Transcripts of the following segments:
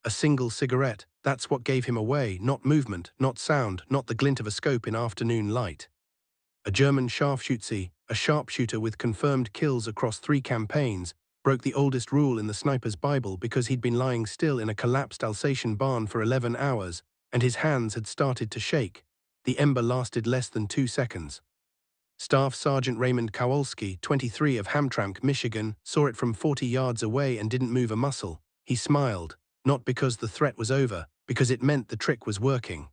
A single cigarette, that's what gave him away, not movement, not sound, not the glint of a scope in afternoon light. A German Scharfschütze, a sharpshooter with confirmed kills across 3 campaigns, broke the oldest rule in the sniper's Bible because he'd been lying still in a collapsed Alsatian barn for 11 hours, and his hands had started to shake. The ember lasted less than 2 seconds. Staff Sergeant Raymond Kowalski, 23 of Hamtramck, Michigan, saw it from 40 yards away and didn't move a muscle. He smiled, not because the threat was over, because it meant the trick was working.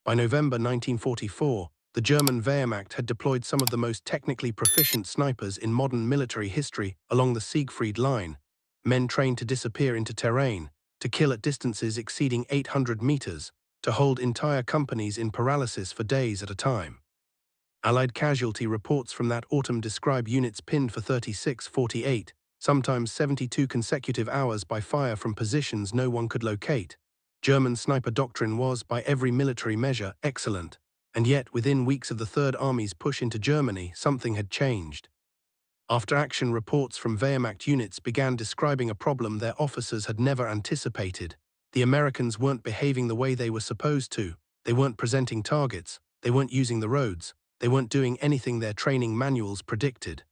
By November 1944, the German Wehrmacht had deployed some of the most technically proficient snipers in modern military history along the Siegfried Line, men trained to disappear into terrain, to kill at distances exceeding 800 meters, to hold entire companies in paralysis for days at a time. Allied casualty reports from that autumn describe units pinned for 36, 48, sometimes 72 consecutive hours by fire from positions no one could locate. German sniper doctrine was, by every military measure, excellent, and yet within weeks of the Third Army's push into Germany, something had changed. After-action reports from Wehrmacht units began describing a problem their officers had never anticipated. The Americans weren't behaving the way they were supposed to. They weren't presenting targets. They weren't using the roads. They weren't doing anything their training manuals predicted.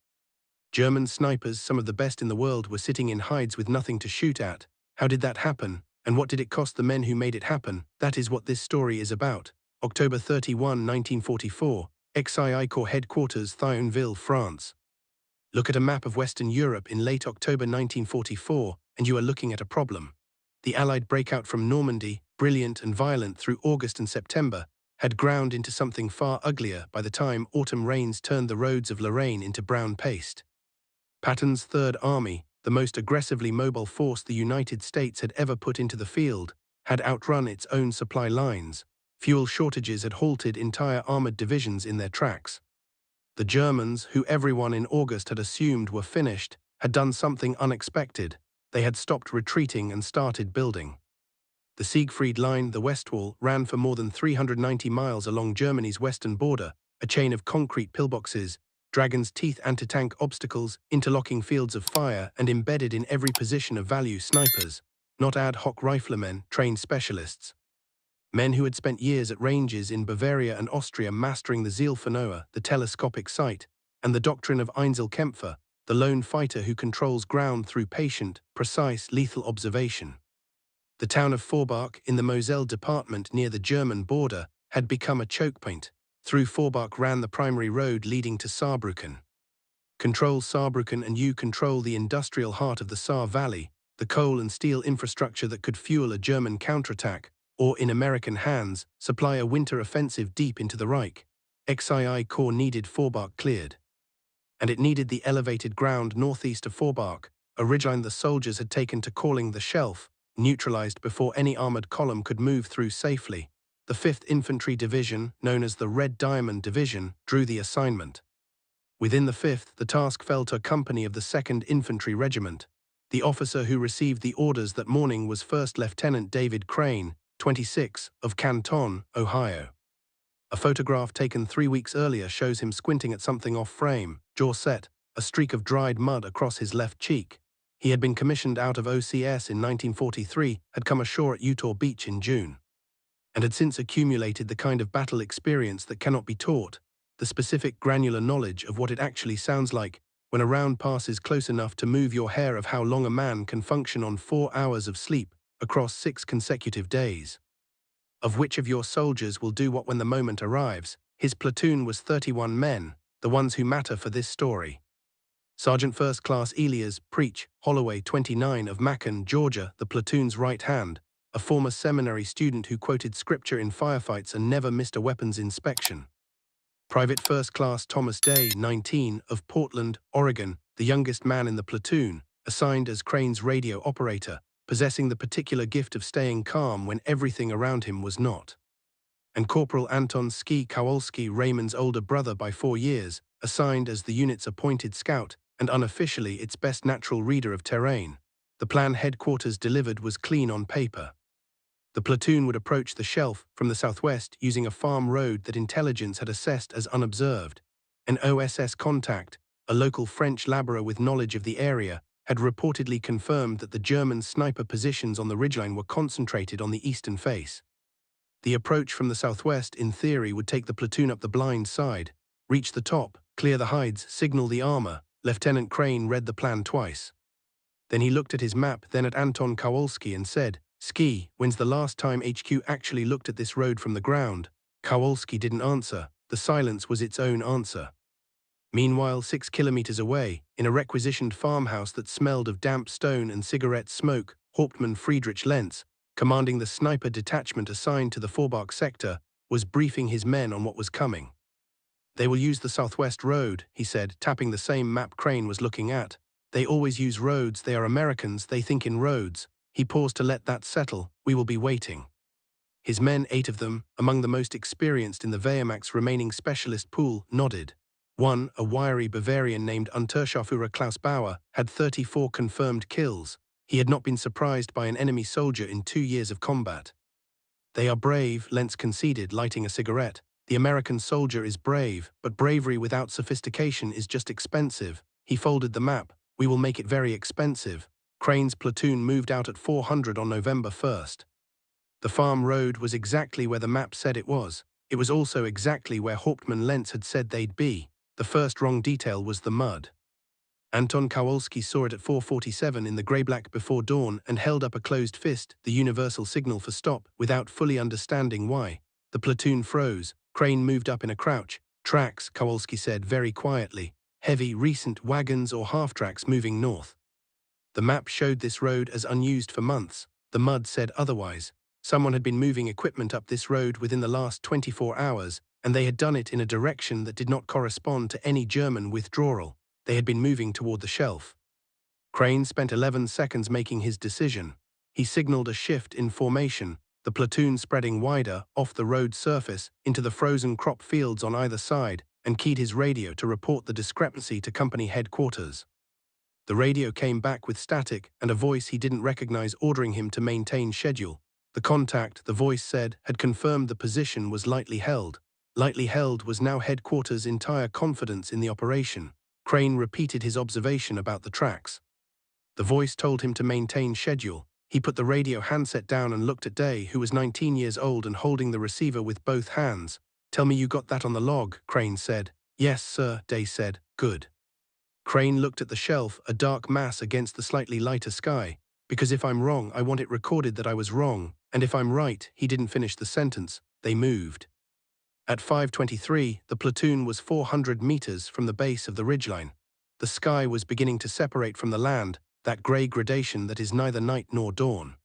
German snipers, some of the best in the world, were sitting in hides with nothing to shoot at. How did that happen? And what did it cost the men who made it happen? That is what this story is about. October 31, 1944, XII Corps Headquarters, Thionville, France. Look at a map of Western Europe in late October 1944, and you are looking at a problem. The Allied breakout from Normandy, brilliant and violent through August and September, had ground into something far uglier by the time autumn rains turned the roads of Lorraine into brown paste. Patton's Third Army, the most aggressively mobile force the United States had ever put into the field, had outrun its own supply lines. Fuel shortages had halted entire armored divisions in their tracks. The Germans, who everyone in August had assumed were finished, had done something unexpected. They had stopped retreating and started building. The Siegfried Line, the West Wall, ran for more than 390 miles along Germany's western border, a chain of concrete pillboxes, dragon's teeth anti-tank obstacles, interlocking fields of fire, and embedded in every position of value snipers, not ad hoc riflemen, trained specialists. Men who had spent years at ranges in Bavaria and Austria mastering the Zielfernrohr, the telescopic sight, and the doctrine of Einzelkämpfer, the lone fighter who controls ground through patient, precise, lethal observation. The town of Forbach, in the Moselle department near the German border, had become a choke point. Through Forbach ran the primary road leading to Saarbrücken. Control Saarbrücken and you control the industrial heart of the Saar Valley, the coal and steel infrastructure that could fuel a German counterattack, or in American hands, supply a winter offensive deep into the Reich. XII Corps needed Forbach cleared. And it needed the elevated ground northeast of Forbach, a ridgeline the soldiers had taken to calling the Shelf, neutralized before any armored column could move through safely. The 5th Infantry Division, known as the Red Diamond Division, drew the assignment. Within the 5th, the task fell to a company of the 2nd Infantry Regiment. The officer who received the orders that morning was First Lieutenant David Crane, 26, of Canton, Ohio. A photograph taken 3 weeks earlier shows him squinting at something off frame, jaw set, a streak of dried mud across his left cheek. He had been commissioned out of OCS in 1943, had come ashore at Utah Beach in June, and had since accumulated the kind of battle experience that cannot be taught, the specific granular knowledge of what it actually sounds like when a round passes close enough to move your hair, of how long a man can function on 4 hours of sleep across 6 consecutive days. Of which of your soldiers will do what when the moment arrives. His platoon was 31 men, the ones who matter for this story. Sergeant First Class Elias Preach Holloway, 29, of Macon, Georgia, the platoon's right hand, a former seminary student who quoted scripture in firefights and never missed a weapons inspection. Private First Class Thomas Day, 19, of Portland, Oregon, the youngest man in the platoon, assigned as Crane's radio operator, possessing the particular gift of staying calm when everything around him was not. And Corporal Anton Ski Kowalski, Raymond's older brother by 4 years, assigned as the unit's appointed scout, and unofficially its best natural reader of terrain. The plan headquarters delivered was clean on paper. The platoon would approach the Shelf from the southwest using a farm road that intelligence had assessed as unobserved. An OSS contact, a local French laborer with knowledge of the area, had reportedly confirmed that the German sniper positions on the ridgeline were concentrated on the eastern face. The approach from the southwest, in theory, would take the platoon up the blind side, reach the top, clear the hides, signal the armor. Lieutenant Crane read the plan twice. Then he looked at his map, then at Anton Kowalski and said, "Ski, when's the last time HQ actually looked at this road from the ground?" Kowalski didn't answer. The silence was its own answer. Meanwhile, 6 kilometers away, in a requisitioned farmhouse that smelled of damp stone and cigarette smoke, Hauptmann Friedrich Lenz, commanding the sniper detachment assigned to the Forbach sector, was briefing his men on what was coming. "They will use the southwest road," he said, tapping the same map Crane was looking at. "They always use roads. They are Americans. They think in roads." He paused to let that settle. "We will be waiting." His men, 8 of them, among the most experienced in the Wehrmacht's remaining specialist pool, nodded. One, a wiry Bavarian named Unterscharführer Klaus Bauer, had 34 confirmed kills. He had not been surprised by an enemy soldier in 2 years of combat. "They are brave," Lenz conceded, lighting a cigarette. "The American soldier is brave, but bravery without sophistication is just expensive." He folded the map. "We will make it very expensive." Crane's platoon moved out at 400 on November 1st. The farm road was exactly where the map said it was. It was also exactly where Hauptmann Lenz had said they'd be. The first wrong detail was the mud. Anton Kowalski saw it at 4:47 in the grey-black before dawn and held up a closed fist, the universal signal for stop, without fully understanding why. The platoon froze. Crane moved up in a crouch. "Tracks," Kowalski said very quietly. "Heavy, recent wagons or half-tracks moving north." The map showed this road as unused for months. The mud said otherwise. Someone had been moving equipment up this road within the last 24 hours, and they had done it in a direction that did not correspond to any German withdrawal. They had been moving toward the shelf. Crane spent 11 seconds making his decision. He signaled a shift in formation, the platoon spreading wider, off the road surface, into the frozen crop fields on either side, and keyed his radio to report the discrepancy to company headquarters. The radio came back with static and a voice he didn't recognize ordering him to maintain schedule. The contact, the voice said, had confirmed the position was lightly held. Lightly held was now headquarters' entire confidence in the operation. Crane repeated his observation about the tracks. The voice told him to maintain schedule. He put the radio handset down and looked at Day, who was 19 years old and holding the receiver with both hands. "Tell me you got that on the log," Crane said. "Yes, sir," Day said. "Good." Crane looked at the shelf, a dark mass against the slightly lighter sky. "Because if I'm wrong, I want it recorded that I was wrong, and if I'm right," he didn't finish the sentence. They moved. At 5:23, the platoon was 400 meters from the base of the ridgeline. The sky was beginning to separate from the land, that grey gradation that is neither night nor dawn.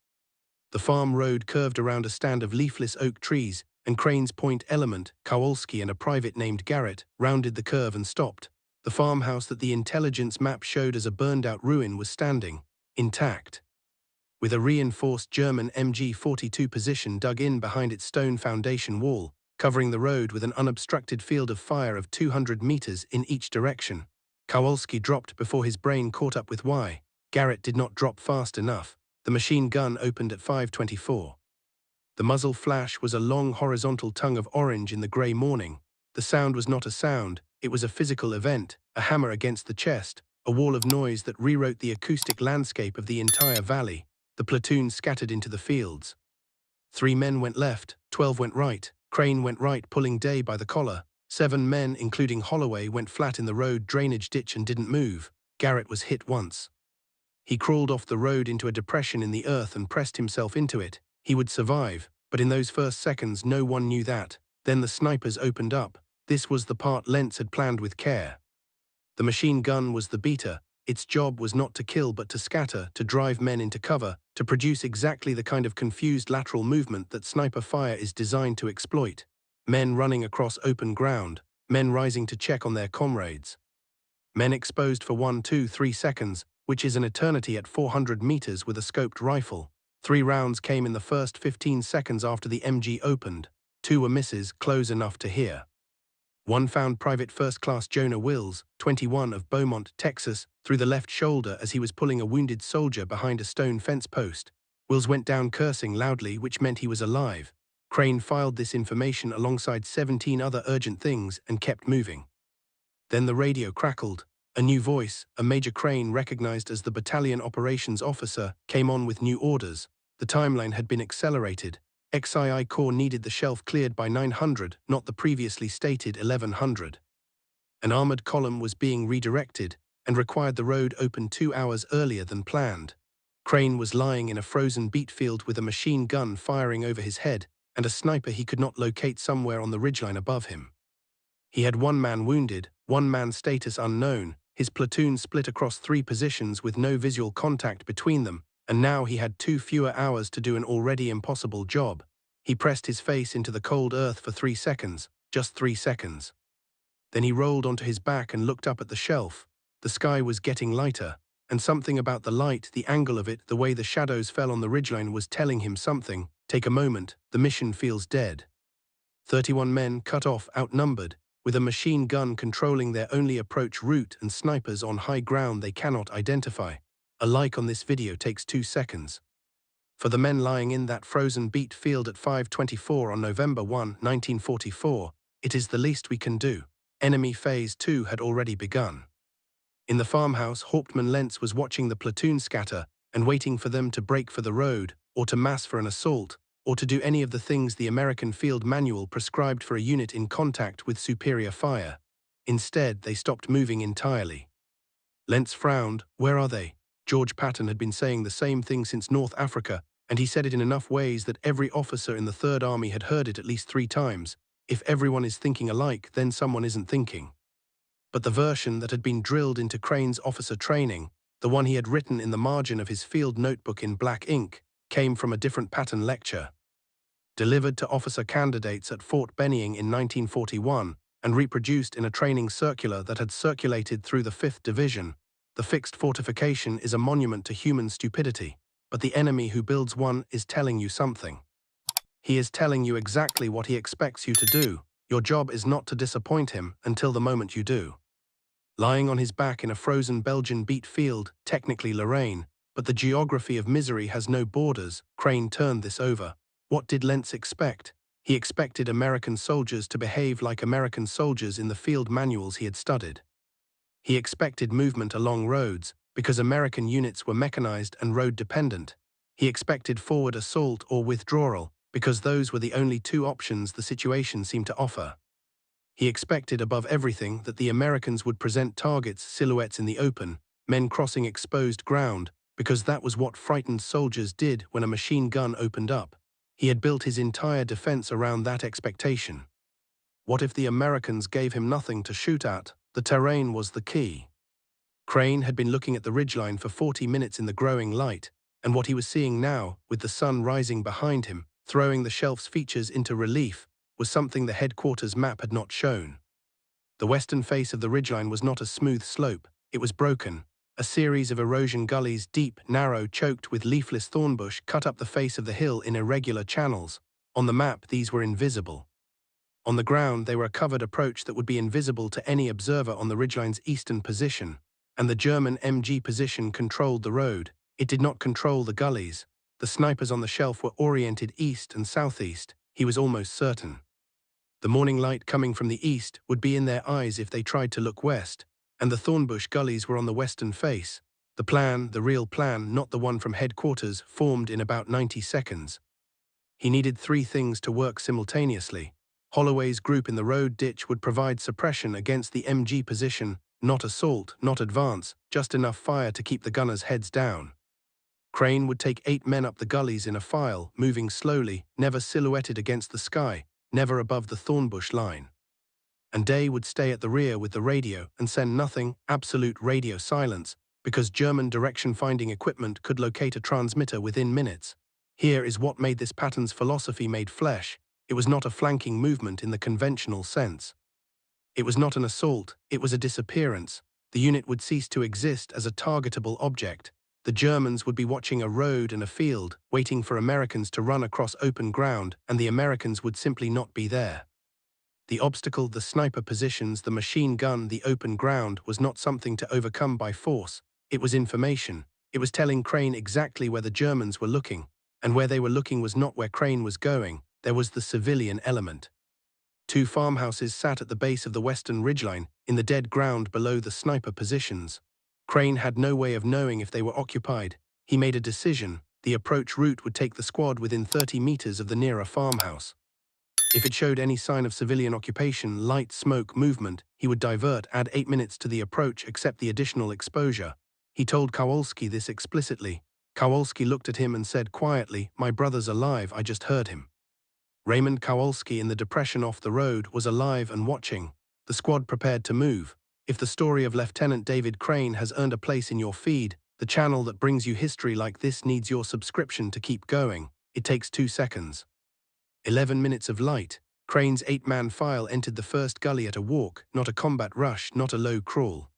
The farm road curved around a stand of leafless oak trees, and Crane's point element, Kowalski and a private named Garrett, rounded the curve and stopped. The farmhouse that the intelligence map showed as a burned-out ruin was standing, intact, with a reinforced German MG-42 position dug in behind its stone foundation wall, covering the road with an unobstructed field of fire of 200 meters in each direction. Kowalski dropped before his brain caught up with why. Garrett did not drop fast enough. The machine gun opened at 5:24. The muzzle flash was a long horizontal tongue of orange in the grey morning. The sound was not a sound, it was a physical event, a hammer against the chest, a wall of noise that rewrote the acoustic landscape of the entire valley. The platoon scattered into the fields. 3 men went left, 12 went right. Crane went right, pulling Day by the collar. 7 men, including Holloway, went flat in the road drainage ditch and didn't move. Garrett was hit once. He crawled off the road into a depression in the earth and pressed himself into it. He would survive, but in those first seconds no one knew that. Then the snipers opened up. This was the part Lenz had planned with care. The machine gun was the beater. Its job was not to kill but to scatter, to drive men into cover, to produce exactly the kind of confused lateral movement that sniper fire is designed to exploit. Men running across open ground, men rising to check on their comrades. Men exposed for 1, 2, 3 seconds, which is an eternity at 400 meters with a scoped rifle. 3 rounds came in the first 15 seconds after the MG opened. 2 were misses, close enough to hear. One found Private First Class Jonah Wills, 21 of Beaumont, Texas, through the left shoulder as he was pulling a wounded soldier behind a stone fence post. Wills went down cursing loudly, which meant he was alive. Crane filed this information alongside 17 other urgent things and kept moving. Then the radio crackled. A new voice, a Major Crane recognized as the battalion operations officer, came on with new orders. The timeline had been accelerated. XII Corps needed the shelf cleared by 900, not the previously stated 1100. An armored column was being redirected and required the road open 2 hours earlier than planned. Crane was lying in a frozen beet field with a machine gun firing over his head and a sniper he could not locate somewhere on the ridgeline above him. He had one man wounded, one man's status unknown, his platoon split across 3 positions with no visual contact between them, and now he had 2 fewer hours to do an already impossible job. He pressed his face into the cold earth for 3 seconds, just 3 seconds. Then he rolled onto his back and looked up at the shelf. The sky was getting lighter, and something about the light, the angle of it, the way the shadows fell on the ridgeline was telling him something. Take a moment, the mission feels dead. 31 men cut off, outnumbered, with a machine gun controlling their only approach route and snipers on high ground they cannot identify. A like on this video takes 2 seconds. For the men lying in that frozen beet field at 5:24 on November 1, 1944, it is the least we can do. Enemy Phase 2 had already begun. In the farmhouse, Hauptmann Lentz was watching the platoon scatter and waiting for them to break for the road, or to mass for an assault, or to do any of the things the American field manual prescribed for a unit in contact with superior fire. Instead, they stopped moving entirely. Lentz frowned. Where are they? George Patton had been saying the same thing since North Africa, and he said it in enough ways that every officer in the Third Army had heard it at least 3 times. If everyone is thinking alike, then someone isn't thinking. But the version that had been drilled into Crane's officer training, the one he had written in the margin of his field notebook in black ink, came from a different Patton lecture. Delivered to officer candidates at Fort Benning in 1941 and reproduced in a training circular that had circulated through the 5th Division, the fixed fortification is a monument to human stupidity, but the enemy who builds one is telling you something. He is telling you exactly what he expects you to do. Your job is not to disappoint him until the moment you do. Lying on his back in a frozen Belgian beet field, technically Lorraine, but the geography of misery has no borders, Crane turned this over. What did Lentz expect? He expected American soldiers to behave like American soldiers in the field manuals he had studied. He expected movement along roads, because American units were mechanized and road-dependent. He expected forward assault or withdrawal, because those were the only 2 options the situation seemed to offer. He expected above everything that the Americans would present targets, silhouettes in the open, men crossing exposed ground, because that was what frightened soldiers did when a machine gun opened up. He had built his entire defense around that expectation. What if the Americans gave him nothing to shoot at? The terrain was the key. Crane had been looking at the ridgeline for 40 minutes in the growing light, and what he was seeing now, with the sun rising behind him, throwing the shelf's features into relief, was something the headquarters map had not shown. The western face of the ridgeline was not a smooth slope, it was broken. A series of erosion gullies, deep, narrow, choked with leafless thornbush, cut up the face of the hill in irregular channels. On the map, these were invisible. On the ground, they were a covered approach that would be invisible to any observer on the ridgeline's eastern position, and the German MG position controlled the road. It did not control the gullies. The snipers on the shelf were oriented east and southeast, he was almost certain. The morning light coming from the east would be in their eyes if they tried to look west, and the thornbush gullies were on the western face. The plan, the real plan, not the one from headquarters, formed in about 90 seconds. He needed 3 things to work simultaneously. Holloway's group in the road ditch would provide suppression against the MG position, not assault, not advance, just enough fire to keep the gunners' heads down. Crane would take 8 men up the gullies in a file, moving slowly, never silhouetted against the sky, never above the thornbush line. And Day would stay at the rear with the radio and send nothing, absolute radio silence, because German direction-finding equipment could locate a transmitter within minutes. Here is what made this Patton's philosophy made flesh. It was not a flanking movement in the conventional sense. It was not an assault, it was a disappearance. The unit would cease to exist as a targetable object. The Germans would be watching a road and a field, waiting for Americans to run across open ground, and the Americans would simply not be there. The obstacle, the sniper positions, the machine gun, the open ground, was not something to overcome by force. It was information. It was telling Crane exactly where the Germans were looking, and where they were looking was not where Crane was going. There was the civilian element. Two farmhouses sat at the base of the western ridgeline, in the dead ground below the sniper positions. Crane had no way of knowing if they were occupied. He made a decision. The approach route would take the squad within 30 meters of the nearer farmhouse. If it showed any sign of civilian occupation, light, smoke, movement, he would divert, add 8 minutes to the approach, accept the additional exposure. He told Kowalski this explicitly. Kowalski looked at him and said quietly, "My brother's alive, I just heard him." Raymond Kowalski in the depression off the road was alive and watching. The squad prepared to move. If the story of Lieutenant David Crane has earned a place in your feed, the channel that brings you history like this needs your subscription to keep going. It takes 2 seconds. 11 minutes of light. Crane's 8-man file entered the first gully at a walk, not a combat rush, not a low crawl.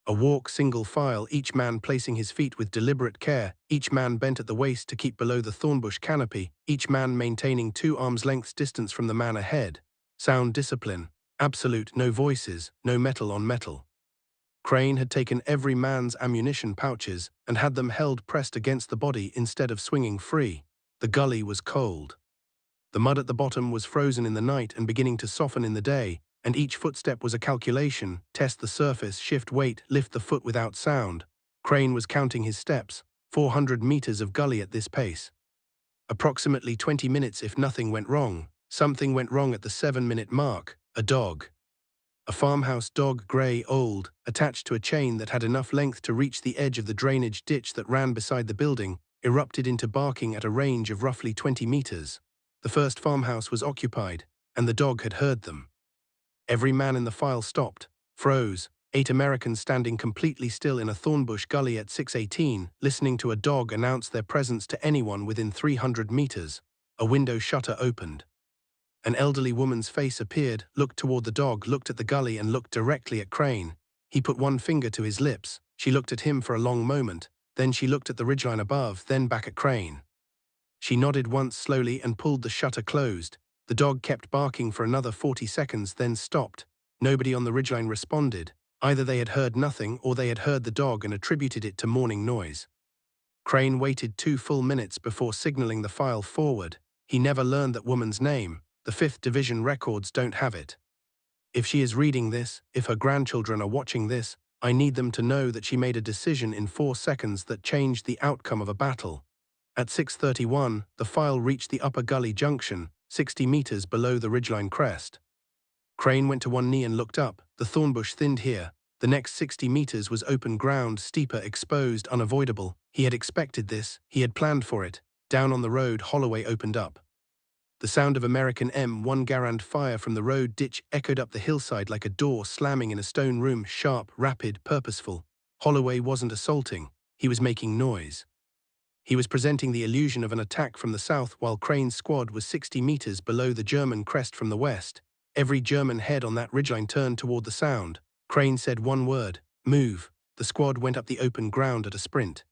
A walk, single file, each man placing his feet with deliberate care, each man bent at the waist to keep below the thornbush canopy, each man maintaining 2 arms' lengths distance from the man ahead. Sound discipline. Absolute, no voices, no metal on metal. Crane had taken every man's ammunition pouches and had them held pressed against the body instead of swinging free. The gully was cold. The mud at the bottom was frozen in the night and beginning to soften in the day, and each footstep was a calculation: test the surface, shift weight, lift the foot without sound. Crane was counting his steps, 400 meters of gully at this pace. Approximately 20 minutes if nothing went wrong. Something went wrong at the 7-minute mark. A dog. A farmhouse dog, grey, old, attached to a chain that had enough length to reach the edge of the drainage ditch that ran beside the building, erupted into barking at a range of roughly 20 meters. The first farmhouse was occupied, and the dog had heard them. Every man in the file stopped, froze, 8 Americans standing completely still in a thornbush gully at 6:18, listening to a dog announce their presence to anyone within 300 meters. A window shutter opened. An elderly woman's face appeared, looked toward the dog, looked at the gully and looked directly at Crane. He put one finger to his lips. She looked at him for a long moment, then she looked at the ridgeline above, then back at Crane. She nodded once slowly and pulled the shutter closed. The dog kept barking for another 40 seconds, then stopped. Nobody on the ridgeline responded. Either they had heard nothing or they had heard the dog and attributed it to morning noise. Crane waited 2 full minutes before signaling the file forward. He never learned that woman's name. The 5th Division records don't have it. If she is reading this, if her grandchildren are watching this, I need them to know that she made a decision in 4 seconds that changed the outcome of a battle. At 6:31, the file reached the upper gully junction, 60 meters below the ridgeline crest. Crane went to one knee and looked up. The thornbush thinned here. The next 60 meters was open ground, steeper, exposed, unavoidable. He had expected this. He had planned for it. Down on the road, Holloway opened up. The sound of American M1 Garand fire from the road ditch echoed up the hillside like a door slamming in a stone room, sharp, rapid, purposeful. Holloway wasn't assaulting. He was making noise. He was presenting the illusion of an attack from the south while Crane's squad was 60 meters below the German crest from the west. Every German head on that ridgeline turned toward the sound. Crane said one word: move. The squad went up the open ground at a sprint.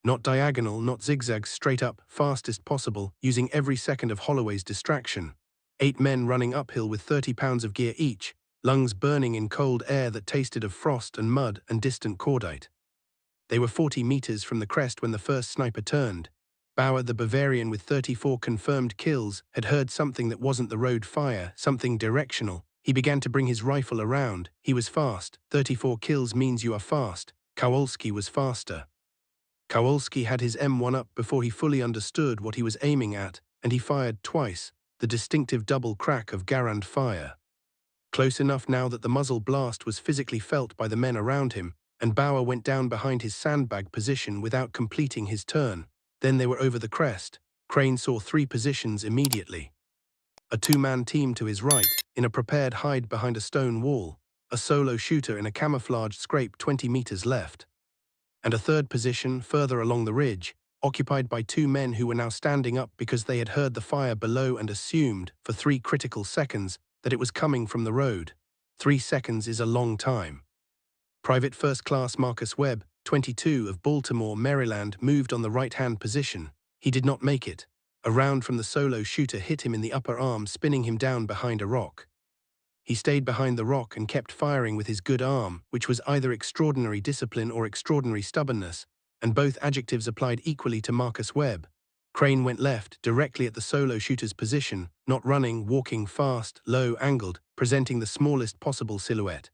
Not diagonal, not zigzag, straight up, fastest possible, using every second of Holloway's distraction. 8 men running uphill with 30 pounds of gear each, lungs burning in cold air that tasted of frost and mud and distant cordite. They were 40 meters from the crest when the first sniper turned. Bauer, the Bavarian with 34 confirmed kills, had heard something that wasn't the road fire, something directional. He began to bring his rifle around. He was fast. 34 kills means you are fast. Kowalski was faster. Kowalski had his M1 up before he fully understood what he was aiming at, and he fired twice, the distinctive double crack of Garand fire. Close enough now that the muzzle blast was physically felt by the men around him, and Bauer went down behind his sandbag position without completing his turn. Then they were over the crest. Crane saw 3 positions immediately. A 2-man team to his right, in a prepared hide behind a stone wall, a solo shooter in a camouflaged scrape 20 meters left. And a 3rd position further along the ridge, occupied by 2 men who were now standing up because they had heard the fire below and assumed, for 3 critical seconds, that it was coming from the road. 3 seconds is a long time. Private First Class Marcus Webb, 22, of Baltimore, Maryland, moved on the right-hand position. He did not make it. A round from the solo shooter hit him in the upper arm, spinning him down behind a rock. He stayed behind the rock and kept firing with his good arm, which was either extraordinary discipline or extraordinary stubbornness, and both adjectives applied equally to Marcus Webb. Crane went left, directly at the solo shooter's position, not running, walking fast, low-angled, presenting the smallest possible silhouette.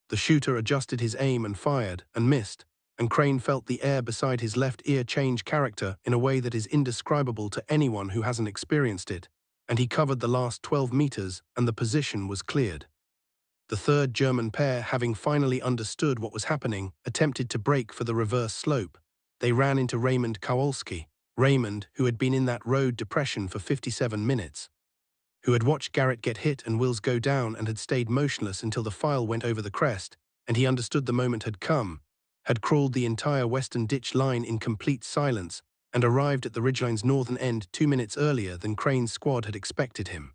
The shooter adjusted his aim and fired, and missed, and Crane felt the air beside his left ear change character in a way that is indescribable to anyone who hasn't experienced it, and he covered the last 12 meters and the position was cleared. The third German pair, having finally understood what was happening, attempted to brake for the reverse slope. They ran into Raymond Kowalski, Raymond, who had been in that road depression for 57 minutes, who had watched Garrett get hit and Wills go down and had stayed motionless until the file went over the crest, and he understood the moment had come, had crawled the entire western ditch line in complete silence, and arrived at the ridgeline's northern end 2 minutes earlier than Crane's squad had expected him.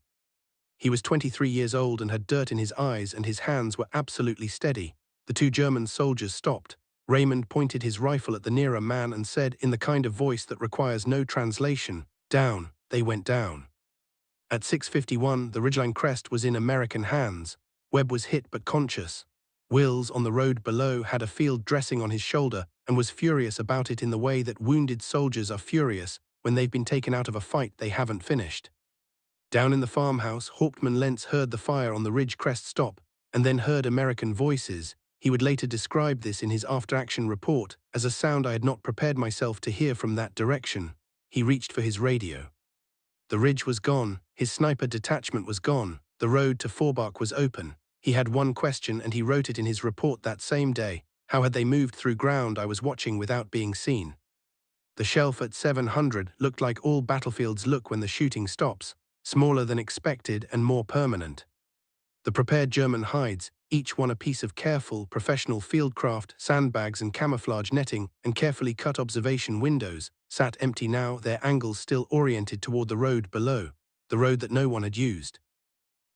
He was 23 years old and had dirt in his eyes, and his hands were absolutely steady. The two German soldiers stopped. Raymond pointed his rifle at the nearer man and said, in the kind of voice that requires no translation, "Down." They went down. At 6:51, the ridgeline crest was in American hands. Webb was hit but conscious. Wills, on the road below, had a field dressing on his shoulder and was furious about it in the way that wounded soldiers are furious when they've been taken out of a fight they haven't finished. Down in the farmhouse, Hauptmann Lentz heard the fire on the ridge crest stop, and then heard American voices. He would later describe this in his after-action report as a sound I had not prepared myself to hear from that direction. He reached for his radio. The ridge was gone, his sniper detachment was gone, the road to Forbach was open. He had one question and he wrote it in his report that same day. How had they moved through ground I was watching without being seen? The shelf at 700 looked like all battlefields look when the shooting stops, smaller than expected and more permanent. The prepared German hides, each one a piece of careful, professional fieldcraft, sandbags and camouflage netting, and carefully cut observation windows, sat empty now, their angles still oriented toward the road below, the road that no one had used.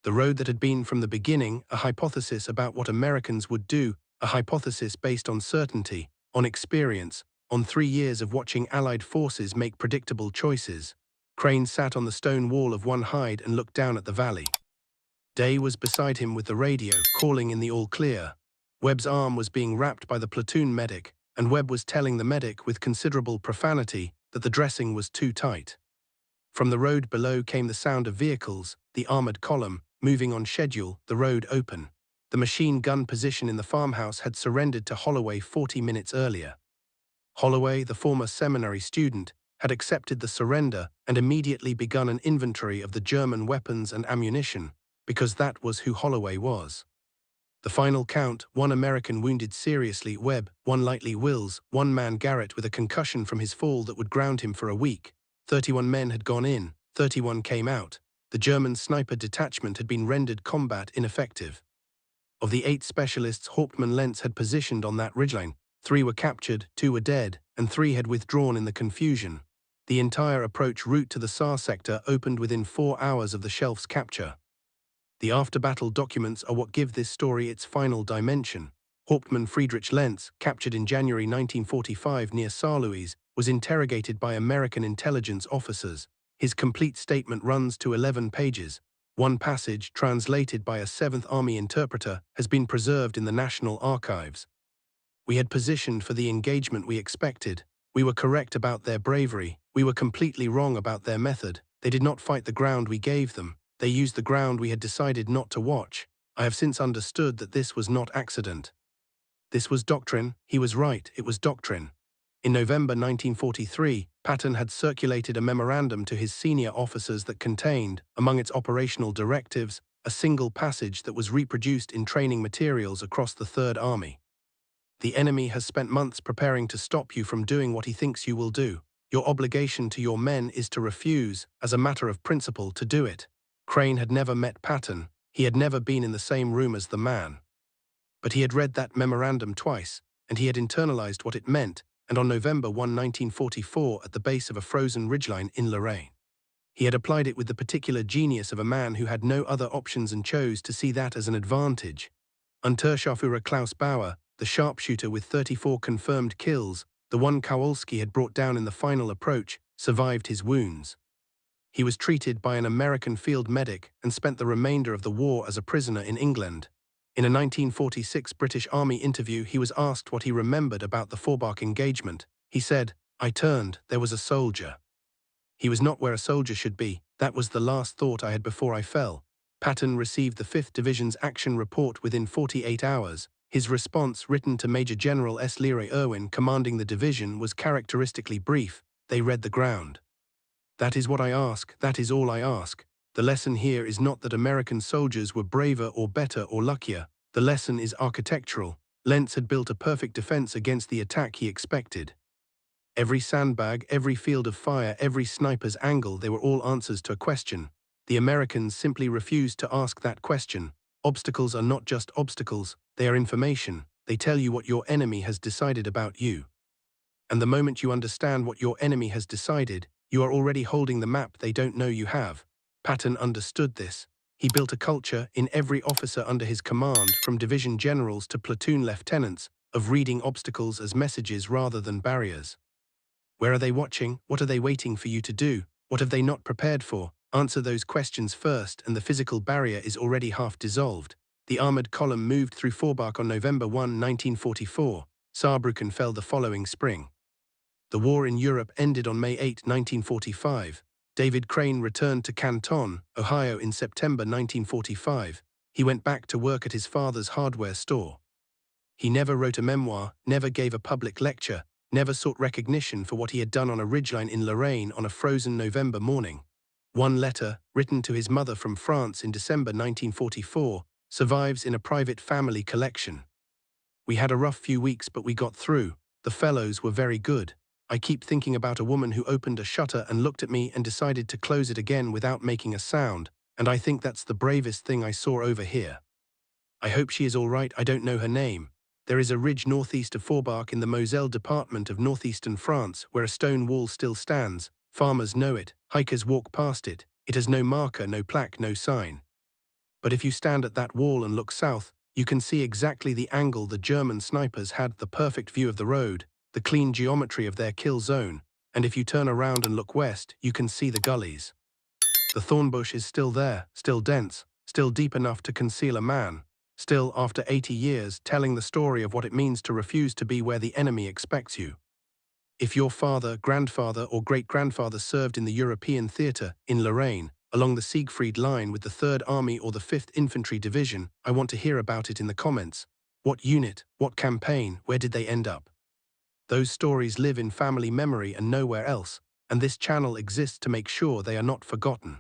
The road that had been from the beginning a hypothesis about what Americans would do, a hypothesis based on certainty, on experience, on 3 years of watching Allied forces make predictable choices. Crane sat on the stone wall of one hide and looked down at the valley. Day was beside him with the radio, calling in the all-clear. Webb's arm was being wrapped by the platoon medic, and Webb was telling the medic with considerable profanity that the dressing was too tight. From the road below came the sound of vehicles, the armored column, moving on schedule, the road open. The machine gun position in the farmhouse had surrendered to Holloway 40 minutes earlier. Holloway, the former seminary student, had accepted the surrender and immediately begun an inventory of the German weapons and ammunition, because that was who Holloway was. The final count, 1 American wounded seriously, Webb, 1 lightly, Wills, 1 man, Garrett, with a concussion from his fall that would ground him for a week. 31 men had gone in, 31 came out. The German sniper detachment had been rendered combat ineffective. Of the 8 specialists Hauptmann Lentz had positioned on that ridgeline, 3 were captured, 2 were dead, and 3 had withdrawn in the confusion. The entire approach route to the Saar sector opened within 4 hours of the shelf's capture. The after-battle documents are what give this story its final dimension. Hauptmann Friedrich Lentz, captured in January 1945 near Saarlouis, was interrogated by American intelligence officers. His complete statement runs to 11 pages. One passage, translated by a 7th Army interpreter, has been preserved in the National Archives. We had positioned for the engagement we expected. We were correct about their bravery. We were completely wrong about their method. They did not fight the ground we gave them. They used the ground we had decided not to watch. I have since understood that this was not accident. This was doctrine. He was right, it was doctrine. In November 1943, Patton had circulated a memorandum to his senior officers that contained, among its operational directives, a single passage that was reproduced in training materials across the Third Army. The enemy has spent months preparing to stop you from doing what he thinks you will do. Your obligation to your men is to refuse, as a matter of principle, to do it. Crane had never met Patton. He had never been in the same room as the man. But he had read that memorandum twice, and he had internalized what it meant, and on November 1, 1944, at the base of a frozen ridgeline in Lorraine, he had applied it with the particular genius of a man who had no other options and chose to see that as an advantage. Unterscharführer Klaus Bauer, the sharpshooter with 34 confirmed kills, the one Kowalski had brought down in the final approach, survived his wounds. He was treated by an American field medic and spent the remainder of the war as a prisoner in England. In a 1946 British Army interview, he was asked what he remembered about the Forbach engagement. He said, "I turned, there was a soldier. He was not where a soldier should be. That was the last thought I had before I fell. Patton received the 5th Division's action report within 48 hours. His response, written to Major General S. Leroy Irwin, commanding the division, was characteristically brief. They read the ground. That is what I ask. That is all I ask. The lesson here is not that American soldiers were braver or better or luckier. The lesson is architectural. Lentz had built a perfect defense against the attack he expected. Every sandbag, every field of fire, every sniper's angle, they were all answers to a question. The Americans simply refused to ask that question. Obstacles are not just obstacles, they are information. They tell you what your enemy has decided about you. And the moment you understand what your enemy has decided, you are already holding the map they don't know you have. Patton understood this. He built a culture in every officer under his command, from division generals to platoon lieutenants, of reading obstacles as messages rather than barriers. Where are they watching? What are they waiting for you to do? What have they not prepared for? Answer those questions first, and the physical barrier is already half dissolved. The armored column moved through Forbach on November 1, 1944. Saarbrücken fell the following spring. The war in Europe ended on May 8, 1945. David Crane returned to Canton, Ohio in September 1945. He went back to work at his father's hardware store. He never wrote a memoir, never gave a public lecture, never sought recognition for what he had done on a ridgeline in Lorraine on a frozen November morning. One letter, written to his mother from France in December 1944, survives in a private family collection. We had a rough few weeks, but we got through. The fellows were very good. I keep thinking about a woman who opened a shutter and looked at me and decided to close it again without making a sound, and I think that's the bravest thing I saw over here. I hope she is all right. I don't know her name. There is a ridge northeast of Forbach in the Moselle department of northeastern France where a stone wall still stands. Farmers know it. Hikers walk past it. It has no marker, no plaque, no sign. But if you stand at that wall and look south, you can see exactly the angle the German snipers had, the perfect view of the road, the clean geometry of their kill zone, and if you turn around and look west, you can see the gullies. The thorn bush is still there, still dense, still deep enough to conceal a man, still, after 80 years, telling the story of what it means to refuse to be where the enemy expects you. If your father, grandfather, or great-grandfather served in the European theater, in Lorraine, along the Siegfried Line with the 3rd Army or the 5th Infantry Division, I want to hear about it in the comments. What unit? What campaign? Where did they end up? Those stories live in family memory and nowhere else, and this channel exists to make sure they are not forgotten.